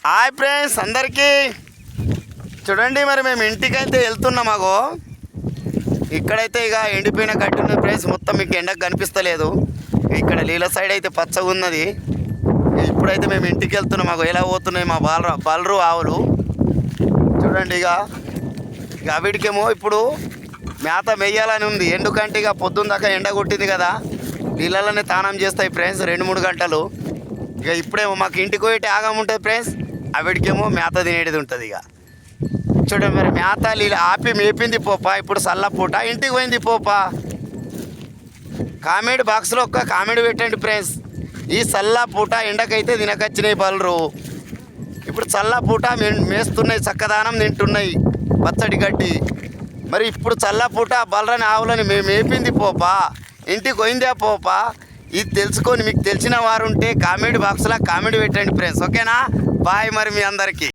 Hi friends అందరికీ చూడండి, మరి మేము ఇంటికైతే వెళ్తున్నాం. మాకు ఇక్కడైతే ఇక ఎండిపోయిన గడ్డి ఉన్నది ఫ్రెండ్స్. మొత్తం మీకు ఎండకు కనిపిస్తలేదు. ఇక్కడ నీళ్ళ సైడ్ అయితే పచ్చగా ఉన్నది. ఇప్పుడైతే మేము ఇంటికి వెళ్తున్నాం. మాకు ఎలా పోతున్నాయి మా బలరు ఆవులు చూడండి. ఇక వీటికేమో ఇప్పుడు మేత మెయ్యాలని ఉంది. ఎందుకంటే ఇక పొద్దున్న దాకా ఎండ కొట్టింది కదా, నీళ్ళలోనే తానం చేస్తాయి ఫ్రెండ్స్ 2-3 గంటలు. ఇక ఇప్పుడేమో మాకు ఇంటికి పోయేటి ఆగం ఉంటుంది ఫ్రెండ్స్. అవిడికేమో మేత తినేది ఉంటుంది. ఇక చూడండి, మరి మేత నీళ్ళు ఆపి మేపింది పోపా. ఇప్పుడు చల్లపూట ఇంటికి పోయింది పోపా. కామెడీ బాక్స్లో ఒక్క కామెడీ పెట్టండి ఫ్రెండ్స్. ఈ చల్లపూట ఎండకైతే తినకొచ్చినాయి బలరు. ఇప్పుడు చల్లపూట మేస్తున్నాయి, చక్కదానం తింటున్నాయి పచ్చడి గడ్డి. మరి ఇప్పుడు చల్లపూట బలరని ఆవులని మేము మేపింది పోపా, ఇంటికి పోయిందే పోపా. ఇది తెలుసుకొని మీకు తెలిసిన వారు ఉంటే కామెడీ బాక్స్లో కామెడీ పెట్టండి ఫ్రెండ్స్. ఓకేనా? బాయ్ మరి మీ అందరికీ.